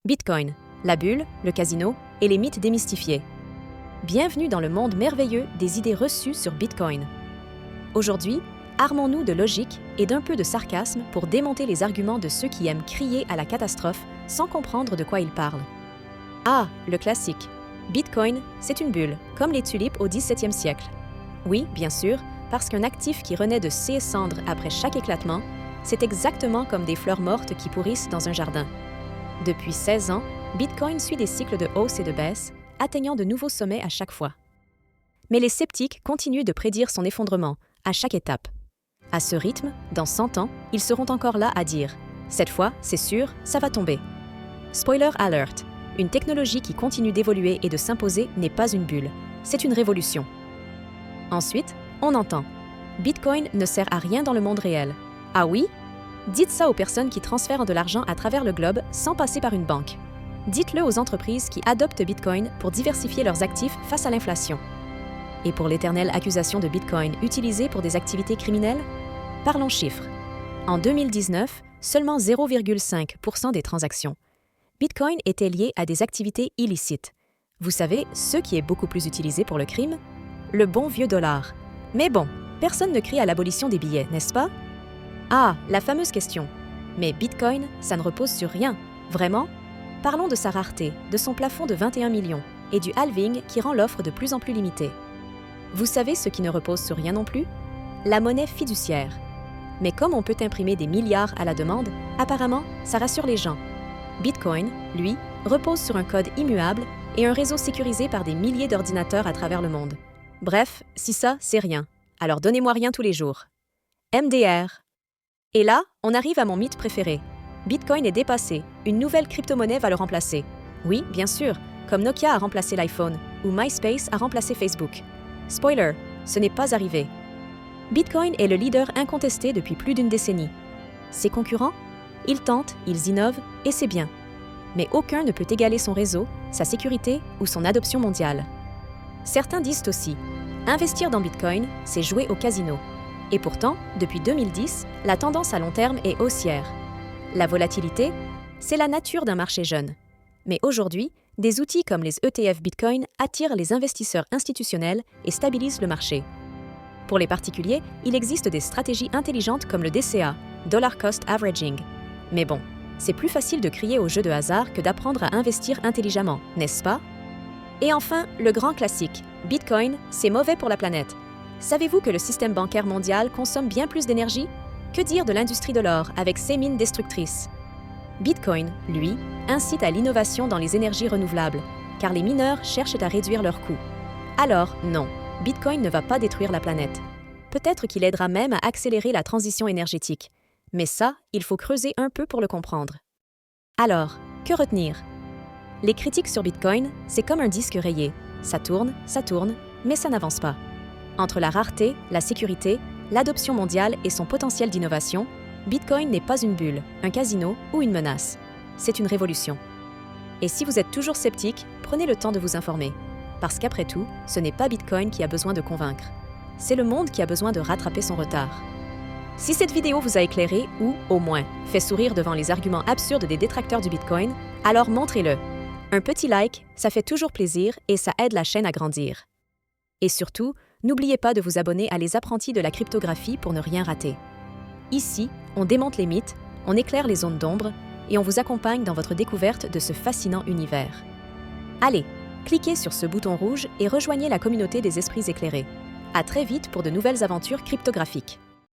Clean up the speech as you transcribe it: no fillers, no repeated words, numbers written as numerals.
Bitcoin, la bulle, le casino et les mythes démystifiés. Bienvenue dans le monde merveilleux des idées reçues sur Bitcoin. Aujourd'hui, armons-nous de logique et d'un peu de sarcasme pour démonter les arguments de ceux qui aiment crier à la catastrophe sans comprendre de quoi ils parlent. Ah, le classique. Bitcoin, c'est une bulle, comme les tulipes au XVIIe siècle. Oui, bien sûr, parce qu'un actif qui renaît de ses cendres après chaque éclatement, c'est exactement comme des fleurs mortes qui pourrissent dans un jardin. Depuis 16 ans, Bitcoin suit des cycles de hausse et de baisse, atteignant de nouveaux sommets à chaque fois. Mais les sceptiques continuent de prédire son effondrement, à chaque étape. À ce rythme, dans 100 ans, ils seront encore là à dire « Cette fois, c'est sûr, ça va tomber ». Spoiler alert, une technologie qui continue d'évoluer et de s'imposer n'est pas une bulle, c'est une révolution. Ensuite, on entend « Bitcoin ne sert à rien dans le monde réel ». Ah oui? Dites ça aux personnes qui transfèrent de l'argent à travers le globe sans passer par une banque. Dites-le aux entreprises qui adoptent Bitcoin pour diversifier leurs actifs face à l'inflation. Et pour l'éternelle accusation de Bitcoin utilisée pour des activités criminelles? Parlons chiffres. En 2019, seulement 0,5% des transactions. Bitcoin était lié à des activités illicites. Vous savez, ce qui est beaucoup plus utilisé pour le crime? Le bon vieux dollar. Mais bon, personne ne crie à l'abolition des billets, n'est-ce pas? Ah, la fameuse question. Mais Bitcoin, ça ne repose sur rien, vraiment? Parlons de sa rareté, de son plafond de 21 millions et du halving qui rend l'offre de plus en plus limitée. Vous savez ce qui ne repose sur rien non plus? La monnaie fiduciaire. Mais comme on peut imprimer des milliards à la demande, apparemment, ça rassure les gens. Bitcoin, lui, repose sur un code immuable et un réseau sécurisé par des milliers d'ordinateurs à travers le monde. Bref, si ça, c'est rien. Alors donnez-moi rien tous les jours. MDR. Et là, on arrive à mon mythe préféré. Bitcoin est dépassé, une nouvelle crypto-monnaie va le remplacer. Oui, bien sûr, comme Nokia a remplacé l'iPhone ou MySpace a remplacé Facebook. Spoiler, ce n'est pas arrivé. Bitcoin est le leader incontesté depuis plus d'une décennie. Ses concurrents? Ils tentent, ils innovent, et c'est bien. Mais aucun ne peut égaler son réseau, sa sécurité ou son adoption mondiale. Certains disent aussi, investir dans Bitcoin, c'est jouer au casino. Et pourtant, depuis 2010, la tendance à long terme est haussière. La volatilité, c'est la nature d'un marché jeune. Mais aujourd'hui, des outils comme les ETF Bitcoin attirent les investisseurs institutionnels et stabilisent le marché. Pour les particuliers, il existe des stratégies intelligentes comme le DCA, Dollar Cost Averaging. Mais bon, c'est plus facile de crier au jeu de hasard que d'apprendre à investir intelligemment, n'est-ce pas? Et enfin, le grand classique, Bitcoin, c'est mauvais pour la planète. Savez-vous que le système bancaire mondial consomme bien plus d'énergie? Que dire de l'industrie de l'or avec ses mines destructrices? Bitcoin, lui, incite à l'innovation dans les énergies renouvelables, car les mineurs cherchent à réduire leurs coûts. Alors, non, Bitcoin ne va pas détruire la planète. Peut-être qu'il aidera même à accélérer la transition énergétique. Mais ça, il faut creuser un peu pour le comprendre. Alors, que retenir? Les critiques sur Bitcoin, c'est comme un disque rayé. Ça tourne, mais ça n'avance pas. Entre la rareté, la sécurité, l'adoption mondiale et son potentiel d'innovation, Bitcoin n'est pas une bulle, un casino ou une menace. C'est une révolution. Et si vous êtes toujours sceptique, prenez le temps de vous informer. Parce qu'après tout, ce n'est pas Bitcoin qui a besoin de convaincre. C'est le monde qui a besoin de rattraper son retard. Si cette vidéo vous a éclairé ou, au moins, fait sourire devant les arguments absurdes des détracteurs du Bitcoin, alors montrez-le. Un petit like, ça fait toujours plaisir et ça aide la chaîne à grandir. Et surtout, n'oubliez pas de vous abonner à Les Apprentis de la cryptographie pour ne rien rater. Ici, on démonte les mythes, on éclaire les zones d'ombre et on vous accompagne dans votre découverte de ce fascinant univers. Allez, cliquez sur ce bouton rouge et rejoignez la communauté des esprits éclairés. À très vite pour de nouvelles aventures cryptographiques.